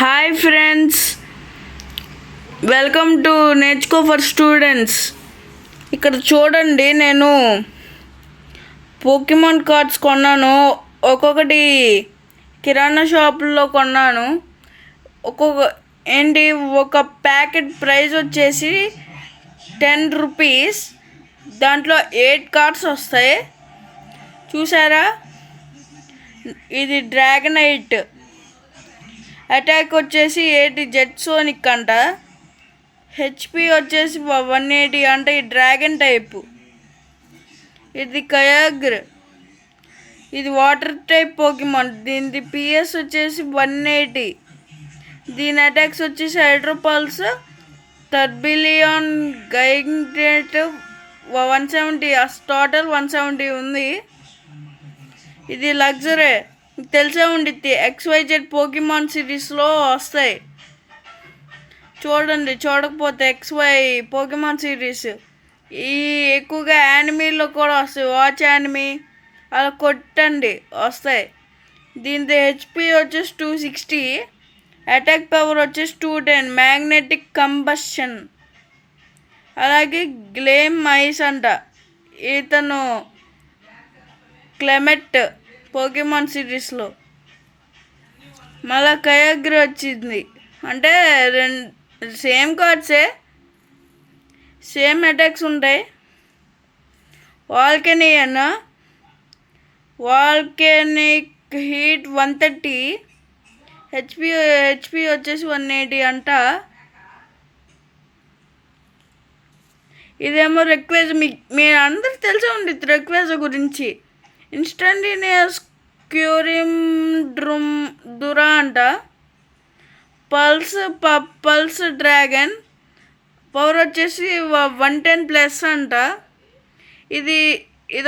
Hi friends, welcome to నేర్చుకో for students. ఇక్కడ చూడండి, నేను పోకీమాన్ కార్డ్స్ కొన్నాను. ఒక్కొక్కటి కిరాణా షాపుల్లో కొన్నాను. ఒక ప్యాకెట్ ప్రైస్ వచ్చేసి 10 రూపీస్. దాంట్లో 8 కార్డ్స్ వస్తాయి. చూసారా, ఇది డ్రాగనైట్. అటాక్ వచ్చేసి 80 జెట్ సోనిక్ అంట. హెచ్పి వచ్చేసి 180 అంట. ఈ డ్రాగన్ టైపు. ఇది కయాగ్ర్, ఇది వాటర్ టైప్ పోకీమాన్. దీని పిఎస్ వచ్చేసి 180. దీని అటాక్స్ వచ్చేసి హైడ్రోపల్స్, టర్బిలియన్, గైగ్నెట్ 170. టోటల్ 170 ఉంది. ఇది లగ్జరీ, తెలిసే ఉండిద్ది. XYZ పోకీమాన్ సిరీస్లో వస్తాయి. చూడండి, చూడకపోతే XY పోకీమాన్ సిరీస్ ఈ ఎక్కువగా యానిమీలో కూడా వస్తాయి. వాచ్ యానిమీ అలా కొట్టండి, వస్తాయి. దీని హెచ్పి వచ్చేసి 260, అటాక్ పవర్ వచ్చేసి 210, మ్యాగ్నెటిక్ కంబషన్. అలాగే గ్లేమ్ ఐస్ అంట. ఇతను క్లెమెట్ పోకీమాన్ సిరీస్లో. మళ్ళా కయాగ్రి వచ్చింది. అంటే సేమ్ కార్డ్సే, సేమ్ అటాక్స్ ఉంటాయి. వాల్కెనిక్ హీట్ 130, హెచ్పి వచ్చేసి 180 అంట. ఇదేమో రెక్వేజ్. మీరు అందరికి తెలిసే ఉండిద్ది రెక్వేజ్ గురించి. ఇన్స్టంటేనియస్ క్యూరిమ్ దురా అంట. పల్స్ డ్రాగన్ పవర్ వచ్చేసి 110+ అంట. ఇది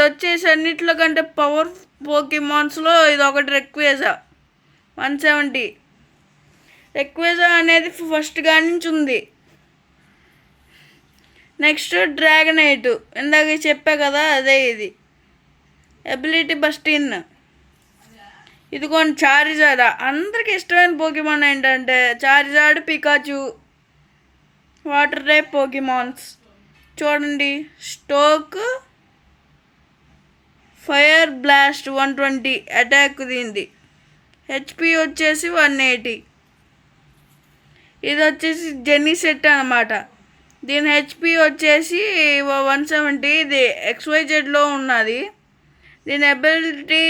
వచ్చేసి అన్నిట్లో కంటే పవర్ పోకీమాన్స్లో ఇది ఒకటి. రెక్వేజా 170. రెక్వేజా అనేది ఫస్ట్ గా నుంచి ఉంది. నెక్స్ట్ డ్రాగనైట్, ఇందాక చెప్పా కదా, అదే ఇది. ఎబిలిటీ బస్టిన్. ఇది కొన్ని చారిజార్డ్. అందరికి ఇష్టమైన పోకీమాన్ ఏంటంటే చారిజార్డ్, పికాచు, వాటర్ టైప్ పోకీమాన్స్. చూడండి, స్టోక్, ఫైర్ బ్లాస్ట్ 120 అటాక్. దీనిది హెచ్పి వచ్చేసి 180. ఇది వచ్చేసి జెన్నీ సెట్ అన్నమాట. దీని హెచ్పి వచ్చేసి 170. ఇది XYZలో ఉన్నది. దీని అబిలిటీ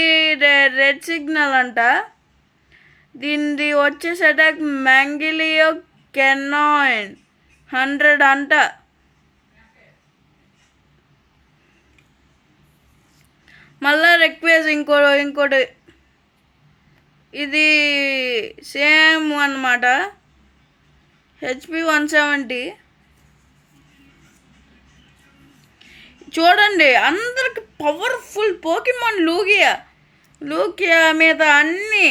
రెడ్ సిగ్నల్ అంట. దీనిది వచ్చేసి అటాక్ మ్యాంగిలియో కెనాయిన్ 100 అంట. మళ్ళా రెక్వేజ్ ఇంకోటి. ఇది సేమ్ అన్నమాట. హెచ్పి 170. చూడండి, అందరికి పవర్ఫుల్ పోకీమాన్. లూకియా మీద అన్నీ.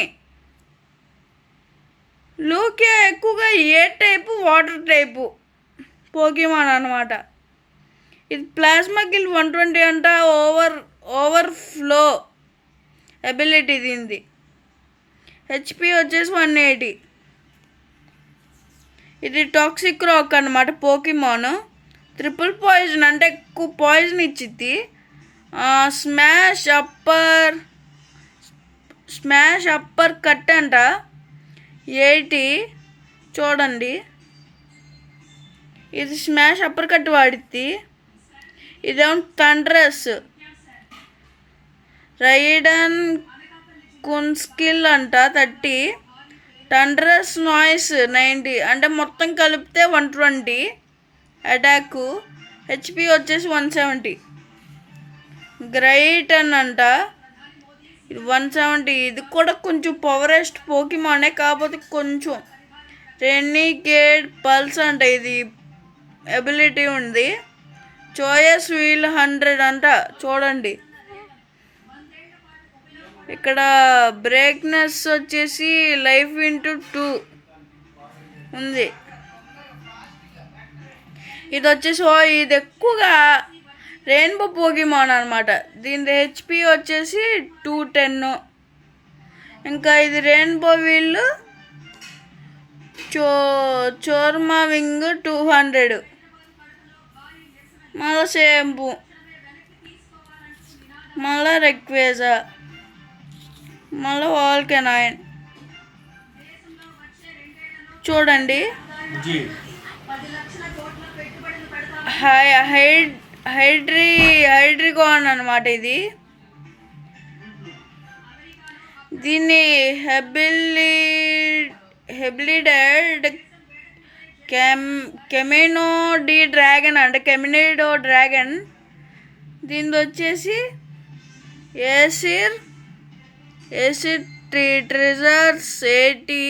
లూకియా ఎక్కువగా ఏ టైపు, వాటర్ టైపు పోకీమాన్ అనమాట. ఇది ప్లాస్మా కిల్ 120 అంట. ఓవర్ఫ్లో ఎబిలిటీ దీనిది. హెచ్పి వచ్చేసి 180. ఇది టాక్సిక్ రాక్ అనమాట పోకీమాన్. ట్రిపుల్ పాయిజన్ అంటే ఎక్కువ పాయిజన్ ఇచ్చిద్ది. స్మాష్ అప్పర్ కట్ అంట 80. చూడండి, ఇది స్మాష్ అప్పర్ కట్ వాడిద్ది. ఇదేమో థండరస్ రైడన్ కున్స్కిల్ అంట 30, థండరస్ నాయిస్ 90. అంటే మొత్తం కలిపితే 120 అటాక్. హెచ్పి వచ్చేసి 170. గ్రైటన్ అంట, ఇది 170. ఇది కూడా కొంచెం పవరెస్ట్ పోకీమానే, కాకపోతే కొంచెం. రెనిగేడ్ పల్స్ అంట. ఇది ఎబిలిటీ ఉంది. చోయస్ వీల్ 100 అంట. చూడండి, ఇక్కడ బ్రేక్నెస్ వచ్చేసి లైఫ్ ఇంటూ 2 ఉంది. ఇది వచ్చేసి ఇది ఎక్కువగా రెయిన్బో పోకీమాన్ అనమాట. దీని హెచ్పి వచ్చేసి 210. ఇంకా ఇది రెయిన్బో వీల్ చోర్మా వింగ్ 200, మళ్ళీ షాంపూ, మళ్ళీ రెక్వేజా, మళ్ళీ వాల్కెనాయిన్. చూడండి హైడ్రికాన్ అన్నమాట ఇది. దీన్ని హెబ్లిడెడ్ కెమినో డి డ్రాగన్ అంటే కెమినిడో డ్రాగన్. దీనిది వచ్చేసి ఏసిడ్ ట్రిజర్స్ 80,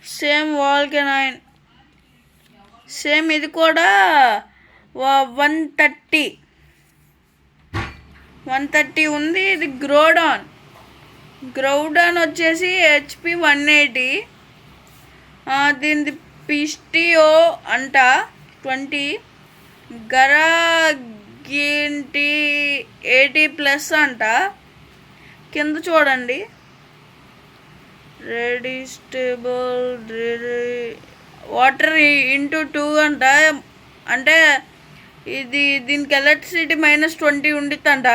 సేమ్ వాల్కెనాయిన్, సేమ్ ఇది కూడా 130 ఉంది. ఇది గ్రౌడాన్ వచ్చేసి HP 180. దీనిది పిస్టియో అంట 20, గరాగింటి 80+ అంట. కింద చూడండి రెడిస్టబుల్ వాటర్ ఇంటూ 2 అంట. అంటే ఇది దీనికి ఎలక్ట్రిసిటీ -20 ఉండిద్దంట.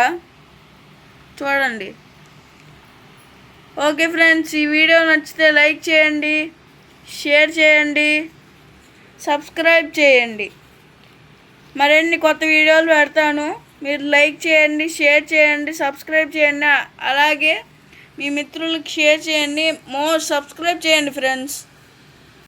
చూడండి. ఓకే ఫ్రెండ్స్, ఈ వీడియో నచ్చితే లైక్ చేయండి, షేర్ చేయండి, సబ్స్క్రైబ్ చేయండి. మరిన్ని కొత్త వీడియోలు పెడతాను. మీరు లైక్ చేయండి, షేర్ చేయండి, సబ్స్క్రైబ్ చేయండి. అలాగే మీ మిత్రులకు షేర్ చేయండి. సబ్స్క్రైబ్ చేయండి ఫ్రెండ్స్.